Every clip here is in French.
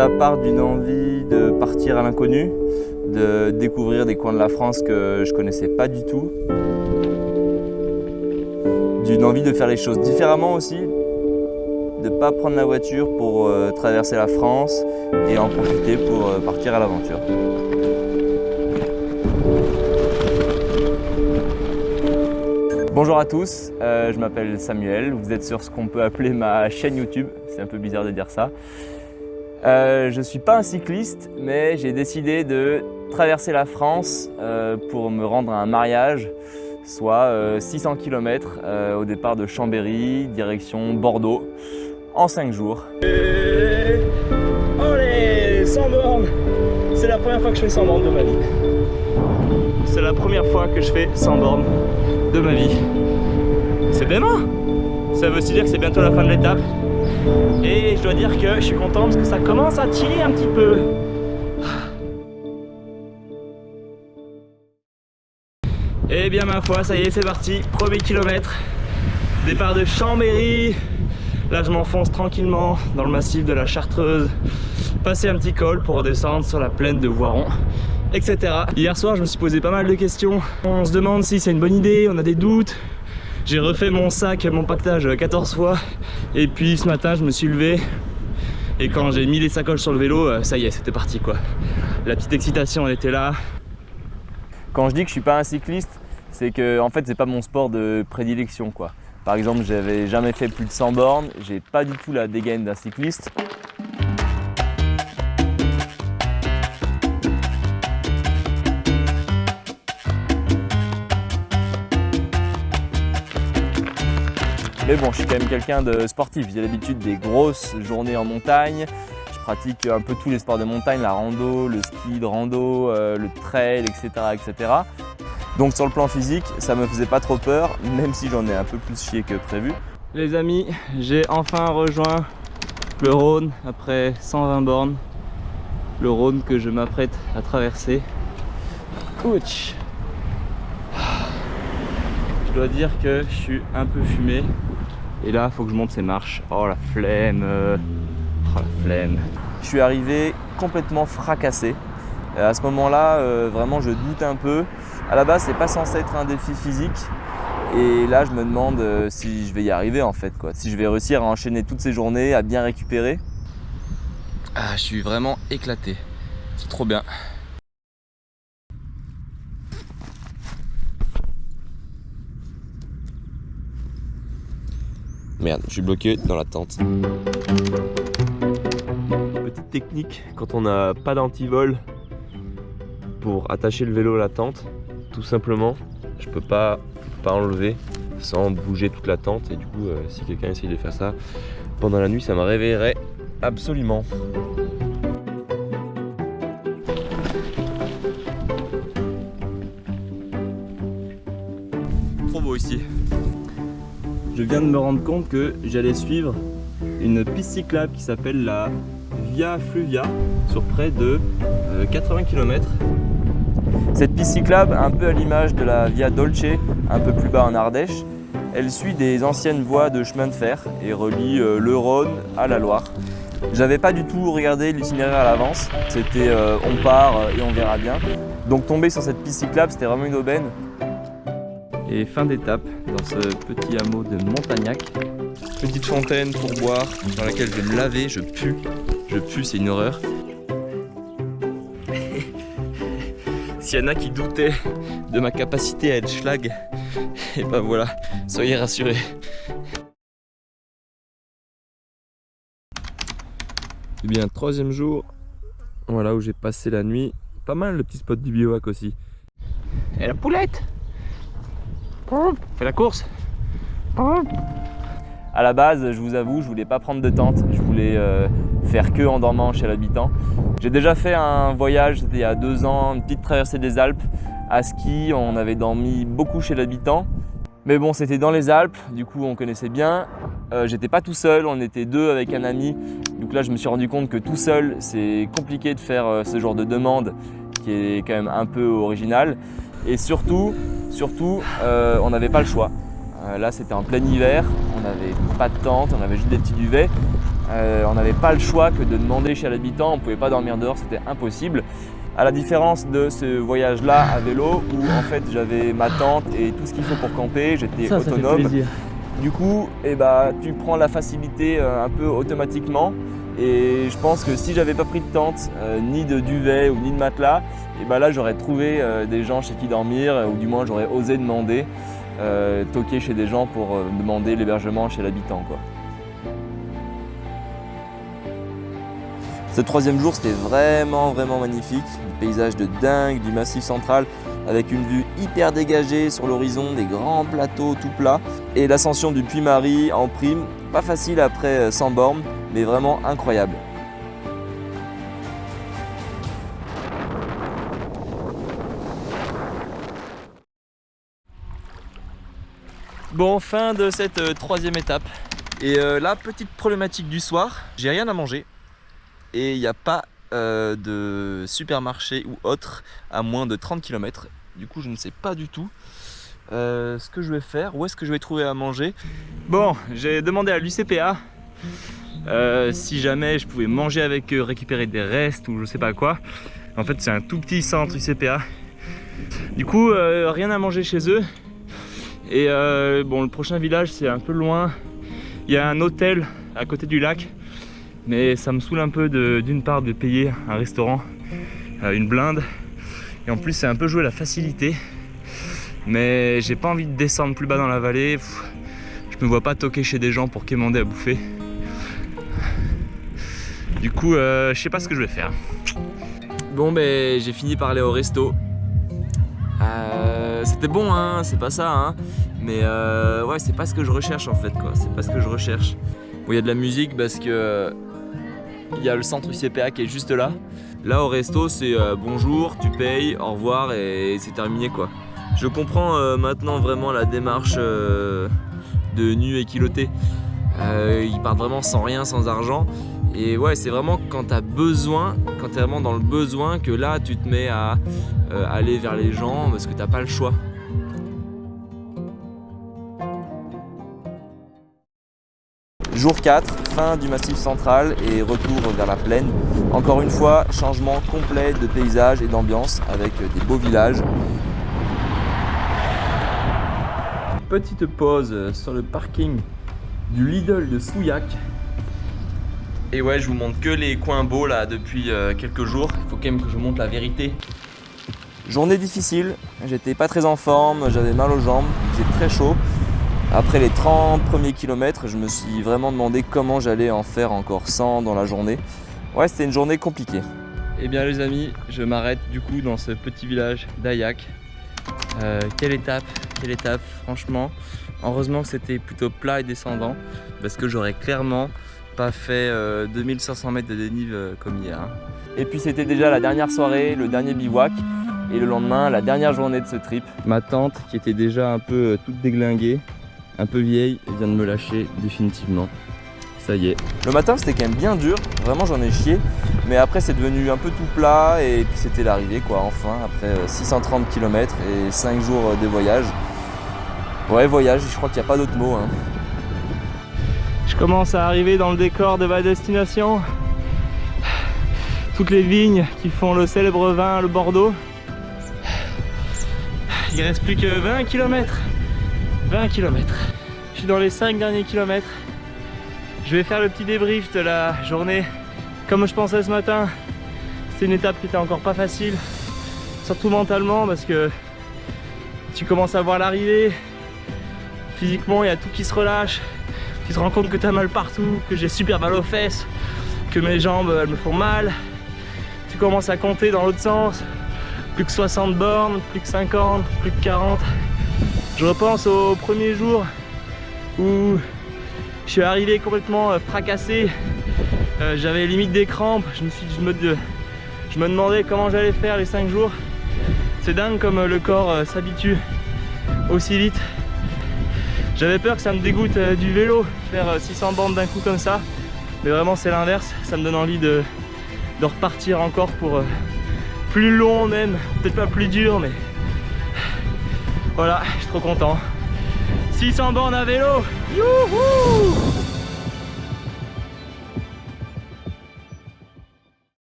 Ça part d'une envie de partir à l'inconnu, de découvrir des coins de la France que je ne connaissais pas du tout. D'une envie de faire les choses différemment aussi, de ne pas prendre la voiture pour traverser la France et en profiter pour partir à l'aventure. Bonjour à tous, je m'appelle Samuel, vous êtes sur ce qu'on peut appeler ma chaîne YouTube, c'est un peu bizarre de dire ça. Je ne suis pas un cycliste, mais j'ai décidé de traverser la France pour me rendre à un mariage, soit 600 km au départ de Chambéry, direction Bordeaux, en 5 jours. Allez, 100 bornes! C'est la première fois que je fais 100 bornes de ma vie. C'est la première fois que je fais 100 bornes de ma vie. C'est demain! Ça veut aussi dire que c'est bientôt la fin de l'étape. Et je dois dire que je suis content parce que ça commence à tirer un petit peu. Et bien ma foi, ça y est, c'est parti. Premier kilomètre. Départ de Chambéry. Là je m'enfonce tranquillement dans le massif de la Chartreuse. Passer un petit col pour redescendre sur la plaine de Voiron, etc. Hier soir je me suis posé pas mal de questions. On se demande si c'est une bonne idée, on a des doutes. J'ai refait mon sac, mon pactage 14 fois. Et puis ce matin je me suis levé. Et quand j'ai mis les sacoches sur le vélo, ça y est, c'était parti quoi. La petite excitation elle était là. Quand je dis que je suis pas un cycliste, c'est que en fait c'est pas mon sport de prédilection quoi. Par exemple, j'avais jamais fait plus de 100 bornes, j'ai pas du tout la dégaine d'un cycliste. Mais bon, je suis quand même quelqu'un de sportif, j'ai l'habitude des grosses journées en montagne. Je pratique un peu tous les sports de montagne, la rando, le ski de rando, le trail, etc., etc. Donc sur le plan physique, ça me faisait pas trop peur, même si j'en ai un peu plus chié que prévu. Les amis, j'ai enfin rejoint le Rhône après 120 bornes. Le Rhône que je m'apprête à traverser. Ouch. Je dois dire que je suis un peu fumé. Et là, il faut que je monte ces marches. Oh la flemme. Oh la flemme. Je suis arrivé complètement fracassé. À ce moment-là, vraiment, je doute un peu. À la base, c'est pas censé être un défi physique. Et là, je me demande si je vais y arriver en fait, quoi. Si je vais réussir à enchaîner toutes ces journées, à bien récupérer. Ah, je suis vraiment éclaté. C'est trop bien. Merde, je suis bloqué dans la tente. Petite technique, quand on n'a pas d'antivol pour attacher le vélo à la tente, tout simplement, je peux pas enlever sans bouger toute la tente. Et du coup, si quelqu'un essaye de faire ça pendant la nuit, ça me réveillerait absolument. Trop beau ici. Je viens de me rendre compte que j'allais suivre une piste cyclable qui s'appelle la Via Fluvia sur près de 80 km. Cette piste cyclable, un peu à l'image de la Via Dolce, un peu plus bas en Ardèche, elle suit des anciennes voies de chemin de fer et relie le Rhône à la Loire. J'avais pas du tout regardé l'itinéraire à l'avance, c'était on part et on verra bien. Donc tomber sur cette piste cyclable, c'était vraiment une aubaine. Et fin d'étape dans ce petit hameau de Montagnac. Petite fontaine pour boire dans laquelle je vais me laver, je pue, c'est une horreur. S'il y en a qui doutaient de ma capacité à être schlag, et ben voilà, soyez rassurés. Eh bien, troisième jour, voilà où j'ai passé la nuit. Pas mal le petit spot du bivouac aussi. Et la poulette! Fais la course. À la base, je vous avoue, je voulais pas prendre de tente. Je voulais faire que en dormant chez l'habitant. J'ai déjà fait un voyage, c'était il y a 2 ans, une petite traversée des Alpes à ski. On avait dormi beaucoup chez l'habitant. Mais bon, c'était dans les Alpes, du coup on connaissait bien. J'étais pas tout seul, on était 2 avec un ami. Donc là, je me suis rendu compte que tout seul, c'est compliqué de faire ce genre de demande qui est quand même un peu original. Et surtout, on n'avait pas le choix. Là, c'était en plein hiver, on n'avait pas de tente, on avait juste des petits duvets. On n'avait pas le choix que de demander chez l'habitant, on ne pouvait pas dormir dehors, c'était impossible. À la différence de ce voyage-là à vélo où en fait j'avais ma tente et tout ce qu'il faut pour camper, j'étais autonome. Ça fait plaisir. Du coup, tu prends la facilité un peu automatiquement. Et je pense que si j'avais pas pris de tente, ni de duvet ou ni de matelas, là j'aurais trouvé des gens chez qui dormir, ou du moins j'aurais osé demander, toquer chez des gens pour demander l'hébergement chez l'habitant, quoi. Ce troisième jour, c'était vraiment magnifique, des paysages de dingue du Massif central avec une vue hyper dégagée sur l'horizon, des grands plateaux tout plats et l'ascension du Puy-Marie en prime, pas facile après 100 bornes, mais vraiment incroyable. Bon, fin de cette troisième étape. Et la petite problématique du soir, j'ai rien à manger. Et il n'y a pas de supermarché ou autre à moins de 30 km. Du coup, je ne sais pas du tout ce que je vais faire, où est-ce que je vais trouver à manger. Bon, j'ai demandé à l'UCPA si jamais je pouvais manger avec eux, récupérer des restes ou je sais pas quoi. En fait, c'est un tout petit centre UCPA. Du coup, rien à manger chez eux. Et bon, le prochain village, c'est un peu loin. Il y a un hôtel à côté du lac. Mais ça me saoule un peu d'une part de payer un restaurant une blinde et en plus c'est un peu jouer la facilité, mais j'ai pas envie de descendre plus bas dans la vallée. Je me vois pas toquer chez des gens pour quémander à bouffer. Du coup je sais pas ce que je vais faire. Bon j'ai fini par aller au resto. C'était bon hein, c'est pas ça hein, mais ouais c'est pas ce que je recherche en fait quoi, c'est pas ce que je recherche. Bon, il y a de la musique parce que il y a le centre UCPA qui est juste là. Là au resto c'est bonjour, tu payes, au revoir et c'est terminé quoi. Je comprends maintenant vraiment la démarche de Nu et Culotté. Ils partent vraiment sans rien, sans argent. Et ouais c'est vraiment quand t'as besoin, quand t'es vraiment dans le besoin que là tu te mets à aller vers les gens parce que t'as pas le choix. Jour 4, fin du Massif central et retour vers la plaine. Encore une fois, changement complet de paysage et d'ambiance avec des beaux villages. Petite pause sur le parking du Lidl de Souillac. Et ouais, je vous montre que les coins beaux là depuis quelques jours. Il faut quand même que je vous montre la vérité. Journée difficile, j'étais pas très en forme, j'avais mal aux jambes, il faisait très chaud. Après les 30 premiers kilomètres, je me suis vraiment demandé comment j'allais en faire encore 100 dans la journée. Ouais, c'était une journée compliquée. Eh bien les amis, je m'arrête du coup dans ce petit village d'Ayac. Quelle étape, franchement. Heureusement que c'était plutôt plat et descendant parce que j'aurais clairement pas fait 2500 mètres de dénive comme hier. Et puis c'était déjà la dernière soirée, le dernier bivouac. Et le lendemain, la dernière journée de ce trip. Ma tante qui était déjà un peu toute déglinguée, un peu vieille, vient de me lâcher définitivement. Ça y est. Le matin c'était quand même bien dur, vraiment j'en ai chié. Mais après c'est devenu un peu tout plat et puis c'était l'arrivée quoi, enfin après 630 km et 5 jours de voyage. Ouais voyage, je crois qu'il n'y a pas d'autre mot hein. Je commence à arriver dans le décor de ma destination. Toutes les vignes qui font le célèbre vin, le Bordeaux. Il reste plus que 20 km. 20 km. Je suis dans les 5 derniers kilomètres. Je vais faire le petit débrief de la journée. Comme je pensais ce matin, c'est une étape qui était encore pas facile. Surtout mentalement parce que tu commences à voir l'arrivée. Physiquement, il y a tout qui se relâche. Tu te rends compte que tu as mal partout, que j'ai super mal aux fesses, que mes jambes elles me font mal. Tu commences à compter dans l'autre sens. Plus que 60 bornes, plus que 50, plus que 40. Je repense au premier jour où je suis arrivé complètement fracassé. J'avais limite des crampes. Je me demandais comment j'allais faire les 5 jours. C'est dingue comme le corps s'habitue aussi vite. J'avais peur que ça me dégoûte du vélo, faire 600 bornes d'un coup comme ça. Mais vraiment c'est l'inverse. Ça me donne envie de repartir encore pour plus long même. Peut-être pas plus dur mais... Voilà, je suis trop content. 600 bornes à vélo. Youhou!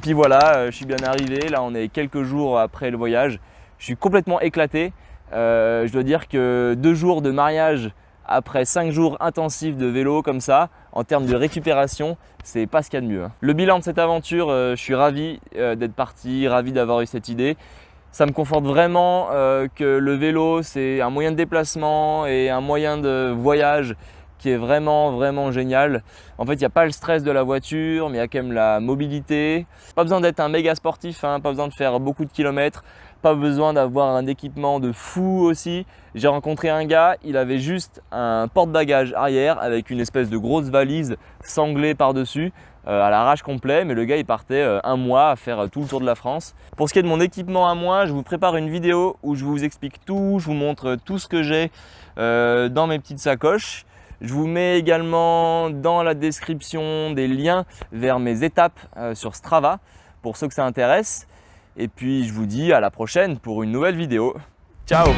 puis voilà, je suis bien arrivé. Là, on est quelques jours après le voyage. Je suis complètement éclaté. Je dois dire que 2 jours de mariage après 5 jours intensifs de vélo comme ça, en termes de récupération, c'est pas ce qu'il y a de mieux. Le bilan de cette aventure, je suis ravi d'être parti, ravi d'avoir eu cette idée. Ça me conforte vraiment que le vélo, c'est un moyen de déplacement et un moyen de voyage qui est vraiment génial. En fait, il n'y a pas le stress de la voiture, mais il y a quand même la mobilité. Pas besoin d'être un méga sportif, hein, pas besoin de faire beaucoup de kilomètres, pas besoin d'avoir un équipement de fou aussi. J'ai rencontré un gars, il avait juste un porte-bagages arrière avec une espèce de grosse valise sanglée par-dessus, à l'arrache complet, mais le gars il partait 1 mois à faire tout le tour de la France. Pour ce qui est de mon équipement à moi, je vous prépare une vidéo où je vous explique tout, je vous montre tout ce que j'ai dans mes petites sacoches. Je vous mets également dans la description des liens vers mes étapes sur Strava pour ceux que ça intéresse. Et puis je vous dis à la prochaine pour une nouvelle vidéo. Ciao!